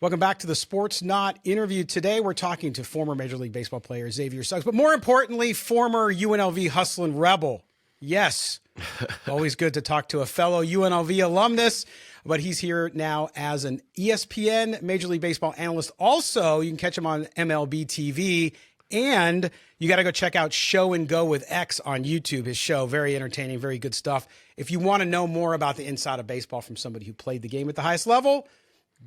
Welcome back to the Sportsnaut interview. Today, we're talking to former Major League Baseball player Xavier Scruggs, but more importantly, former UNLV hustling Rebel. Yes, always good to talk to a fellow UNLV alumnus, but he's here now as an ESPN Major League Baseball analyst. Also, you can catch him on MLB TV, and you got to go check out Show and Go with X on YouTube, his show. Very entertaining, very good stuff. If you want to know more about the inside of baseball from somebody who played the game at the highest level,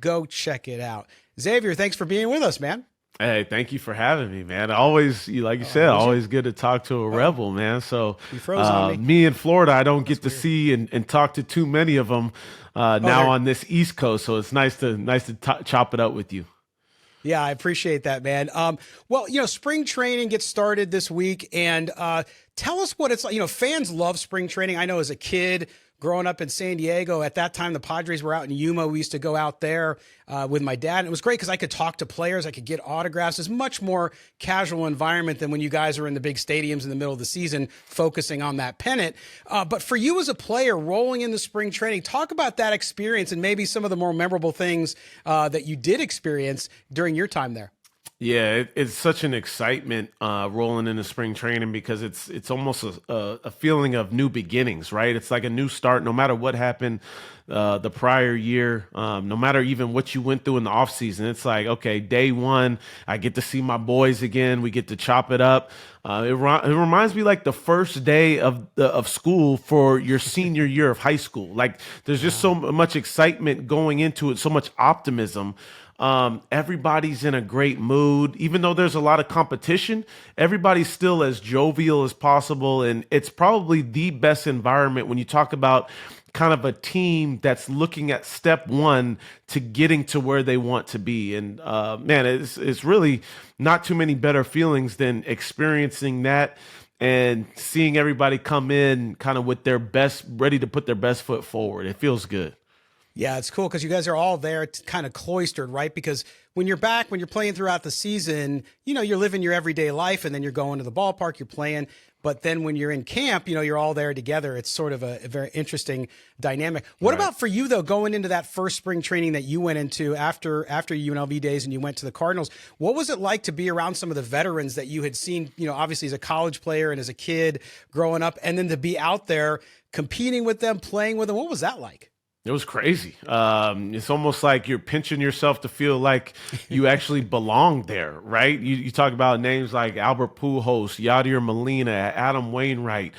go check it out. Xavier, thanks for being with us, man. Hey, thank you for having me, man. Always, like you said, always good to talk to a Rebel, man. So me in Florida, I don't get to see and talk to too many of them now on this East Coast. So it's nice to chop it up with you. Yeah, I appreciate that, man. Well, spring training gets started this week, and tell us what it's like. Fans love spring training. I know as a kid, growing up in San Diego, at that time, the Padres were out in Yuma. We used to go out there with my dad. And it was great because I could talk to players. I could get autographs. It's a much more casual environment than when you guys are in the big stadiums in the middle of the season focusing on that pennant. But for you as a player rolling into spring training, talk about that experience and maybe some of the more memorable things that you did experience during your time there. Yeah, it's such an excitement rolling into spring training because it's almost a feeling of new beginnings, right? It's like a new start, no matter what happened the prior year, no matter even what you went through in the off season. It's like, okay, day one, I get to see my boys again. We get to chop it up. It reminds me like the first day of school for your senior year of high school. Like there's just so much excitement going into it, so much optimism. Everybody's in a great mood, even though there's a lot of competition. Everybody's still as jovial as possible, and it's probably the best environment when you talk about kind of a team that's looking at step one to getting to where they want to be. And man, it's really not too many better feelings than experiencing that and seeing everybody come in kind of with their best, ready to put their best foot forward. It feels good. Yeah, it's cool because you guys are all there kind of cloistered, right? Because when you're playing throughout the season, you're living your everyday life and then you're going to the ballpark, you're playing. But then when you're in camp, you're all there together. It's sort of a very interesting dynamic. What about for you, though, going into that first spring training that you went into after UNLV days and you went to the Cardinals? What was it like to be around some of the veterans that you had seen, obviously as a college player and as a kid growing up, and then to be out there competing with them, playing with them? What was that like? It was crazy. It's almost like you're pinching yourself to feel like you actually belong there, right? You talk about names like Albert Pujols, Yadier Molina, Adam Wainwright,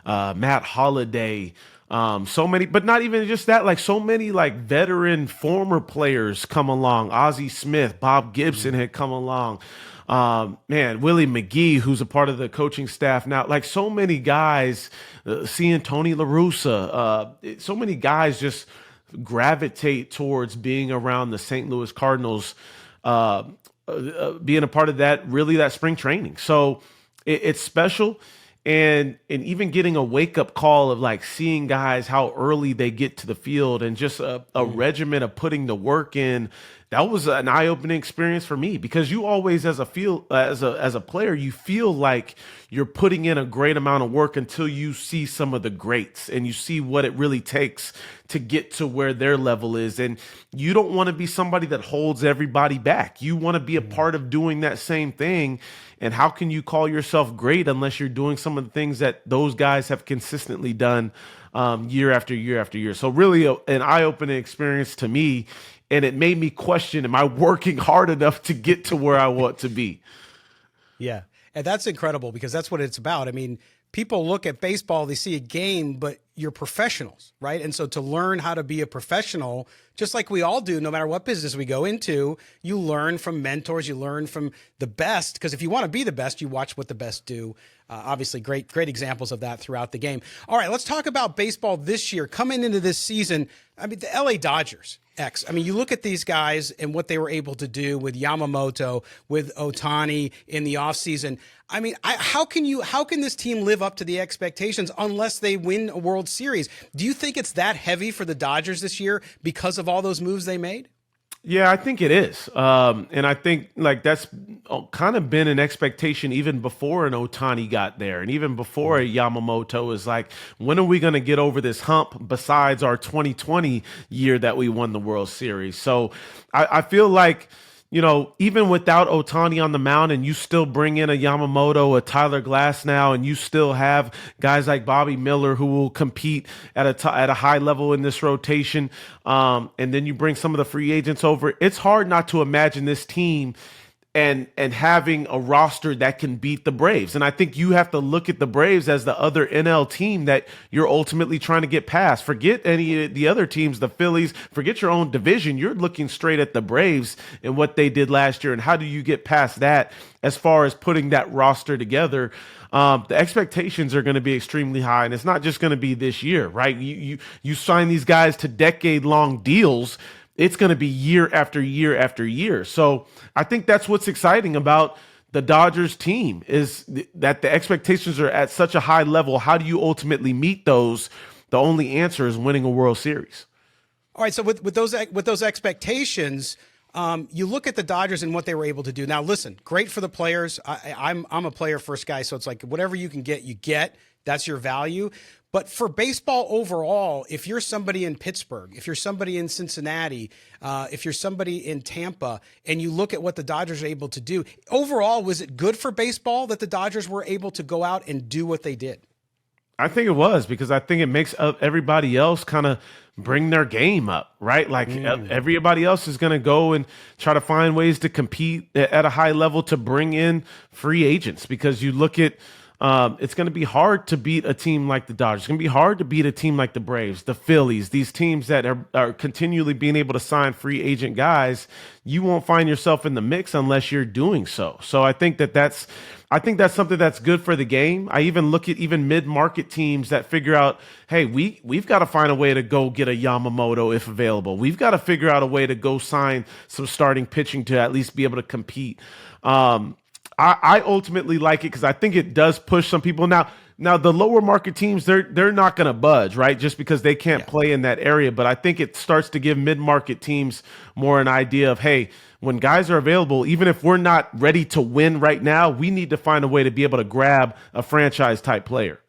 Matt Holliday, so many, but not even just that, like so many like veteran former players come along. Ozzie Smith, Bob Gibson had come along. Willie McGee, who's a part of the coaching staff now, like so many guys, seeing Tony La Russa, so many guys just gravitate towards being around the St. Louis Cardinals, being a part of that spring training. So it's special. And even getting a wake-up call of like seeing guys how early they get to the field and just a regimen of putting the work in, that was an eye-opening experience for me because you always as a player, you feel like you're putting in a great amount of work until you see some of the greats and you see what it really takes to get to where their level is. And you don't want to be somebody that holds everybody back. You want to be a part of doing that same thing. And how can you call yourself great unless you're doing some of the things that those guys have consistently done year after year after year? So really an eye-opening experience to me. And it made me question, am I working hard enough to get to where I want to be? Yeah. And that's incredible because that's what it's about. I mean, people look at baseball, they see a game, but you're professionals, right? And so to learn how to be a professional, just like we all do, no matter what business we go into, you learn from mentors, you learn from the best, because if you want to be the best, you watch what the best do. Obviously, great examples of that throughout the game. All right, let's talk about baseball this year. Coming into this season, I mean, the LA Dodgers, I mean, you look at these guys and what they were able to do with Yamamoto, with Ohtani in the offseason. I mean, how can this team live up to the expectations unless they win a World Series? Do you think it's that heavy for the Dodgers this year because of all those moves they made? Yeah, I think it is. And I think like that's kind of been an expectation even before an Ohtani got there. And even before a Yamamoto is like, when are we going to get over this hump besides our 2020 year that we won the World Series? So I feel like, you know, even without Ohtani on the mound and you still bring in a Yamamoto, a Tyler Glass now, and you still have guys like Bobby Miller who will compete at a high level in this rotation. And then you bring some of the free agents over. It's hard not to imagine this team and having a roster that can beat the Braves. And I think you have to look at the Braves as the other NL team that you're ultimately trying to get past. Forget any of the other teams, the Phillies, forget your own division. You're looking straight at the Braves and what they did last year. And how do you get past that as far as putting that roster together? The expectations are going to be extremely high, and it's not just going to be this year, right? You sign these guys to decade-long deals. It's going to be year after year after year. So I think that's what's exciting about the Dodgers team is that the expectations are at such a high level. How do you ultimately meet those? The only answer is winning a World Series. All right. So with those expectations, you look at the Dodgers and what they were able to do. Now, listen, great for the players. I'm a player first guy, so it's like whatever you can get, you get. That's your value. But for baseball overall, if you're somebody in Pittsburgh, if you're somebody in Cincinnati, if you're somebody in Tampa, and you look at what the Dodgers are able to do, overall, was it good for baseball that the Dodgers were able to go out and do what they did? I think it was because I think it makes everybody else kind of bring their game up, right? Like everybody else is going to go and try to find ways to compete at a high level to bring in free agents because you look at it's going to be hard to beat a team like the Dodgers. It's going to be hard to beat a team like the Braves, the Phillies, these teams that are continually being able to sign free agent guys. You won't find yourself in the mix unless you're doing so. So I think that's something that's good for the game. I even look at even mid-market teams that figure out, hey, we've got to find a way to go get a Yamamoto if available. We've got to figure out a way to go sign some starting pitching to at least be able to compete. I ultimately like it because I think it does push some people. Now the lower market teams, they're not going to budge, right? Just because they can't play in that area. But I think it starts to give mid-market teams more an idea of, hey, when guys are available, even if we're not ready to win right now, we need to find a way to be able to grab a franchise type player.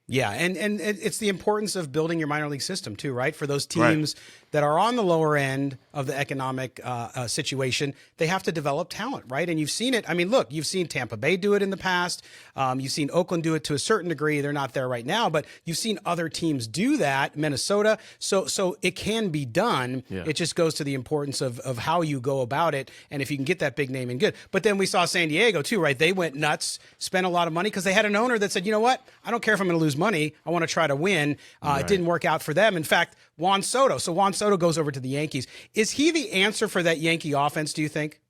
Yeah, and it's the importance of building your minor league system too, right? For those teams that are on the lower end of the economic situation, they have to develop talent, right? And you've seen it. I mean, look, you've seen Tampa Bay do it in the past. You've seen Oakland do it to a certain degree. They're not there right now, but you've seen other teams do that, Minnesota. So it can be done. Yeah. It just goes to the importance of how you go about it, and if you can get that big name and good. But then we saw San Diego too, right? They went nuts, spent a lot of money because they had an owner that said, you know what? I don't care if I'm going to lose money. I want to try to win. It didn't work out for them. In fact, Juan Soto. So Juan Soto goes over to the Yankees. Is he the answer for that Yankee offense, do you think?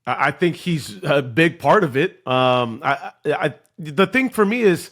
I think he's a big part of it. The thing for me is,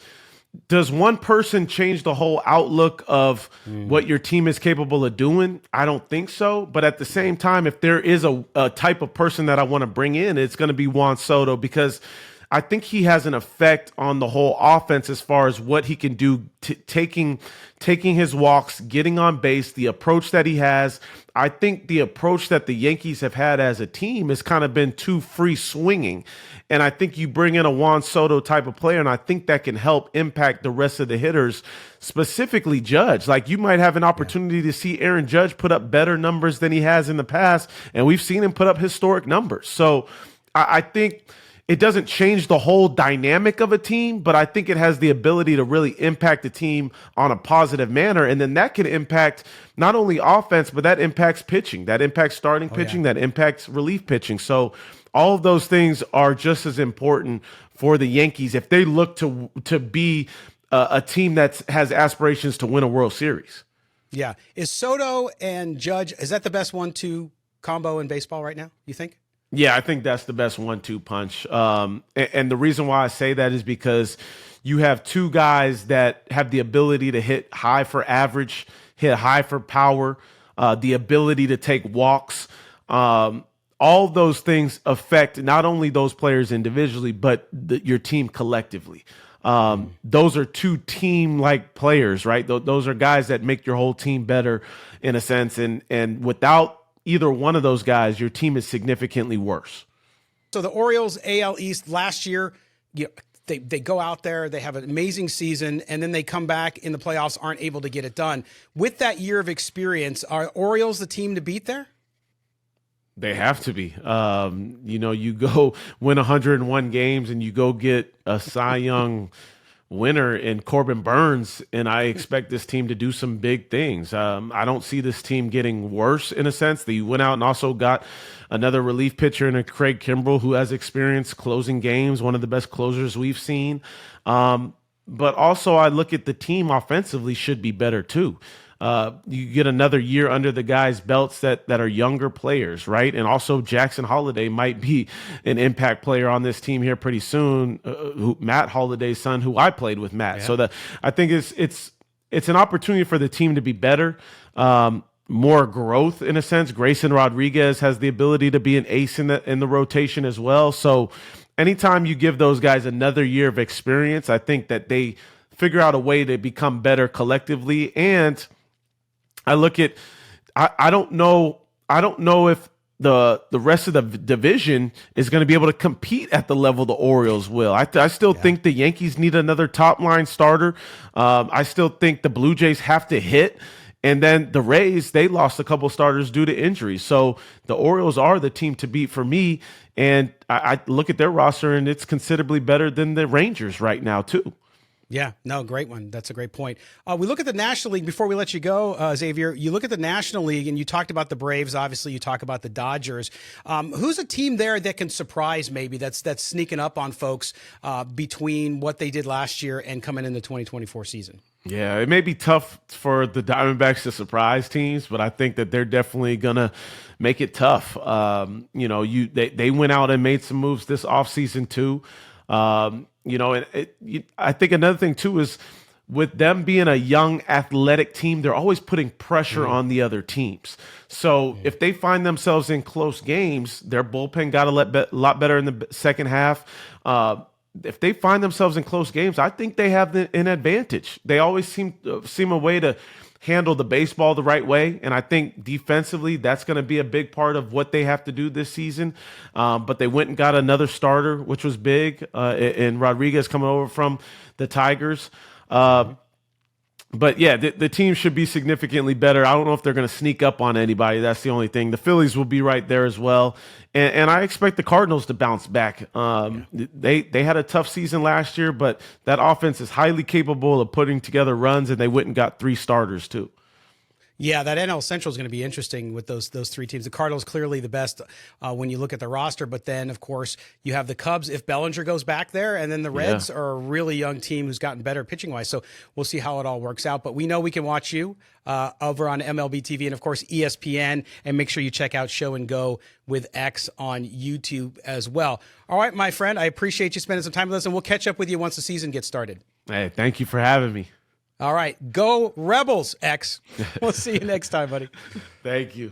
does one person change the whole outlook of what your team is capable of doing? I don't think so. But at the same time, if there is a type of person that I want to bring in, it's going to be Juan Soto because I think he has an effect on the whole offense as far as what he can do, taking his walks, getting on base, the approach that he has. I think the approach that the Yankees have had as a team has kind of been too free swinging. And I think you bring in a Juan Soto type of player, and I think that can help impact the rest of the hitters, specifically Judge. Like you might have an opportunity to see Aaron Judge put up better numbers than he has in the past, and we've seen him put up historic numbers. So I think it doesn't change the whole dynamic of a team, but I think it has the ability to really impact the team on a positive manner. And then that can impact not only offense, but that impacts pitching, that impacts starting pitching, that impacts relief pitching. So all of those things are just as important for the Yankees if they look to be a team that has aspirations to win a World Series. Yeah. Is Soto and Judge, is that the best 1-2 combo in baseball right now, you think? Yeah, I think that's the best 1-2 punch. And the reason why I say that is because you have two guys that have the ability to hit high for average, hit high for power, the ability to take walks. All those things affect not only those players individually, but your team collectively. Those are two team-like players, right? Those are guys that make your whole team better in a sense. And without either one of those guys, your team is significantly worse. So the Orioles AL East last year, they go out there, they have an amazing season, and then they come back in the playoffs, aren't able to get it done. With that year of experience, are Orioles the team to beat there? They have to be. You go win 101 games and you go get a Cy Young winner in Corbin Burns, and I expect this team to do some big things. I don't see this team getting worse in a sense. They went out and also got another relief pitcher in a Craig Kimbrell who has experience closing games, one of the best closers we've seen. But also I look at the team offensively should be better too. You get another year under the guys' belts that are younger players, right? And also Jackson Holliday might be an impact player on this team here pretty soon. Matt Holliday's son, who I played with Matt. Yeah. So I think it's an opportunity for the team to be better. More growth in a sense. Grayson Rodriguez has the ability to be an ace in the rotation as well. So anytime you give those guys another year of experience, I think that they figure out a way to become better collectively. And I look at, I don't know if the rest of the division is going to be able to compete at the level the Orioles will. I still think the Yankees need another top line starter. I still think the Blue Jays have to hit. And then the Rays, they lost a couple starters due to injuries. So the Orioles are the team to beat for me. And I look at their roster, and it's considerably better than the Rangers right now, too. Yeah, no, great one. That's a great point. We look at the National League before we let you go, Xavier. You look at the National League, and you talked about the Braves. Obviously, you talk about the Dodgers. Who's a team there that can surprise maybe that's sneaking up on folks between what they did last year and coming in the 2024 season? Yeah, it may be tough for the Diamondbacks to surprise teams, but I think that they're definitely gonna make it tough. They went out and made some moves this offseason too. I think another thing too is with them being a young athletic team, they're always putting pressure on the other teams. So if they find themselves in close games, their bullpen got a lot better in the second half. If they find themselves in close games, I think they have an advantage. They always seem a way to handle the baseball the right way. And I think defensively, that's going to be a big part of what they have to do this season. But they went and got another starter, which was big, and Rodriguez coming over from the Tigers. But yeah, the team should be significantly better. I don't know if they're going to sneak up on anybody. That's the only thing. The Phillies will be right there as well. And I expect the Cardinals to bounce back. They had a tough season last year, but that offense is highly capable of putting together runs, and they went and got 3 starters too. Yeah, that NL Central is going to be interesting with those 3 teams. The Cardinals clearly the best when you look at the roster, but then of course you have the Cubs if Bellinger goes back there, and then the Reds are a really young team who's gotten better pitching wise. So we'll see how it all works out. But we know we can watch you over on MLB TV and of course ESPN, and make sure you check out Show and Go with X on YouTube as well. All right, my friend, I appreciate you spending some time with us, and we'll catch up with you once the season gets started. Hey, thank you for having me. All right. Go Rebels, X. We'll see you next time, buddy. Thank you.